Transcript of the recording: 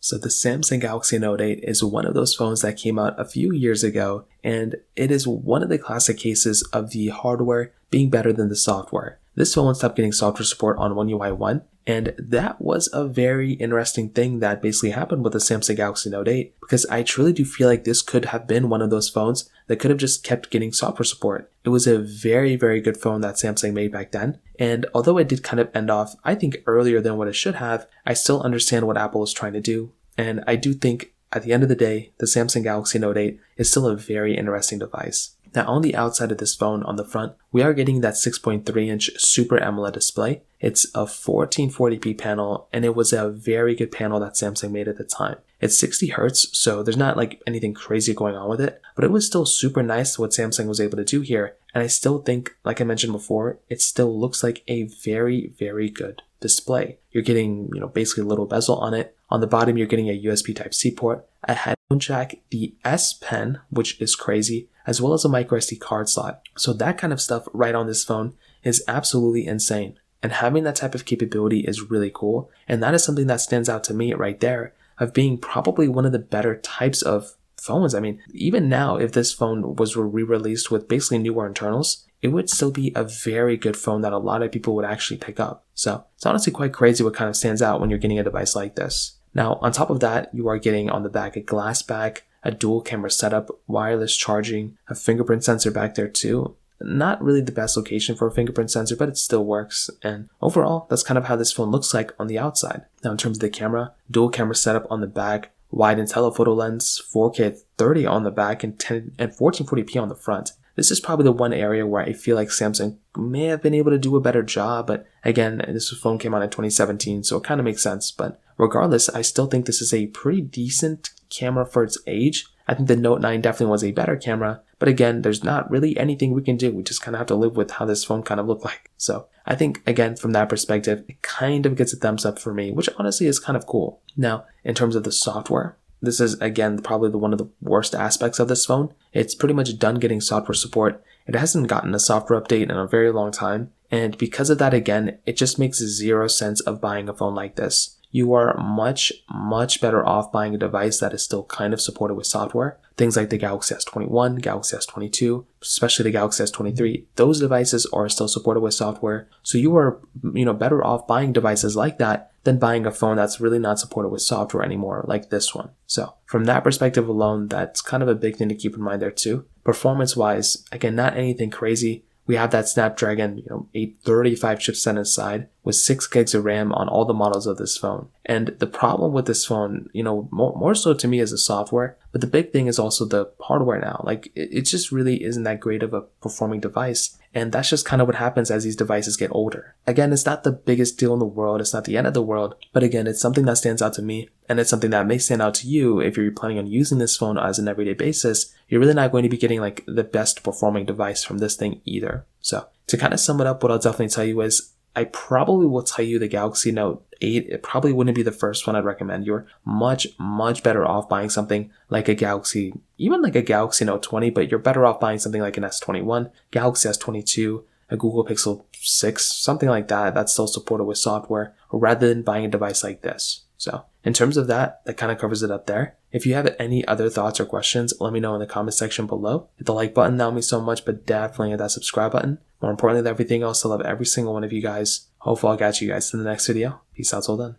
So the Samsung Galaxy Note 8 is one of those phones that came out a few years ago, and it is one of the classic cases of the hardware being better than the software. This phone stopped getting software support on One UI 1, and that was a very interesting thing that basically happened with the Samsung Galaxy Note 8, because I truly do feel like this could have been one of those phones that could have just kept getting software support. It was a very, very good phone that Samsung made back then, and although it did kind of end off, I think, earlier than what it should have, I still understand what Apple was trying to do, and I do think at the end of the day, the Samsung Galaxy Note 8 is still a very interesting device. Now on the outside of this phone, on the front, we are getting that 6.3-inch Super AMOLED display. It's a 1440p panel, and it was a very good panel that Samsung made at the time. It's 60 Hz, so there's not like anything crazy going on with it, but it was still super nice what Samsung was able to do here, and I still think, like I mentioned before, it still looks like a very, very good display. You're getting, basically a little bezel on it. On the bottom, you're getting a USB Type-C port, a headphone jack, the S Pen, which is crazy, as well as a microSD card slot. So that kind of stuff right on this phone is absolutely insane. And having that type of capability is really cool. And that is something that stands out to me right there of being probably one of the better types of phones. I mean, even now, if this phone was re-released with basically newer internals, it would still be a very good phone that a lot of people would actually pick up. So it's honestly quite crazy what kind of stands out when you're getting a device like this. Now, on top of that, you are getting on the back a glass back, a dual camera setup, wireless charging, a fingerprint sensor back there too. Not really the best location for a fingerprint sensor, but it still works. And overall, that's kind of how this phone looks like on the outside. Now, in terms of the camera, dual camera setup on the back, wide and telephoto lens, 4K at 30 on the back, and 1440p on the front. This is probably the one area where I feel like Samsung may have been able to do a better job, but again, this phone came out in 2017, so it kind of makes sense. But regardless, I still think this is a pretty decent camera for its age. I think the Note 9 definitely was a better camera, but again, there's not really anything we can do. We just kind of have to live with how this phone kind of looked like. So I think, again, from that perspective, it kind of gets a thumbs up for me, which honestly is kind of cool. Now, in terms of the software, this is, again, probably one of the worst aspects of this phone. It's pretty much done getting software support. It hasn't gotten a software update in a very long time. And because of that, again, it just makes zero sense of buying a phone like this. You are much, much better off buying a device that is still kind of supported with software. Things like the Galaxy S21, Galaxy S22, especially the Galaxy S23, those devices are still supported with software. So you are, better off buying devices like that than buying a phone that's really not supported with software anymore, like this one. So from that perspective alone, that's kind of a big thing to keep in mind there too. Performance-wise, again, not anything crazy. We have that Snapdragon 835 chipset inside with 6 gigs of RAM on all the models of this phone. And the problem with this phone, more so to me is the software, but the big thing is also the hardware now. Like, it just really isn't that great of a performing device. And that's just kind of what happens as these devices get older. Again, it's not the biggest deal in the world. It's not the end of the world. But again, it's something that stands out to me. And it's something that may stand out to you if you're planning on using this phone as an everyday basis. You're really not going to be getting like the best performing device from this thing either. So to kind of sum it up, what I'll definitely tell you is I probably will tell you the Galaxy Note 8, it probably wouldn't be the first one I'd recommend. You're much, much better off buying something like a Galaxy, even like a Galaxy Note 20, but you're better off buying something like an S21, Galaxy S22, a Google Pixel 6, something like that that's still supported with software, rather than buying a device like this. So in terms of that kind of covers it up there. If you have any other thoughts or questions, let me know in the comment section below. Hit the like button, that would mean so much, but definitely hit that subscribe button. More importantly than everything else, I love every single one of you guys. Hopefully I'll catch you guys in the next video. Peace out till then.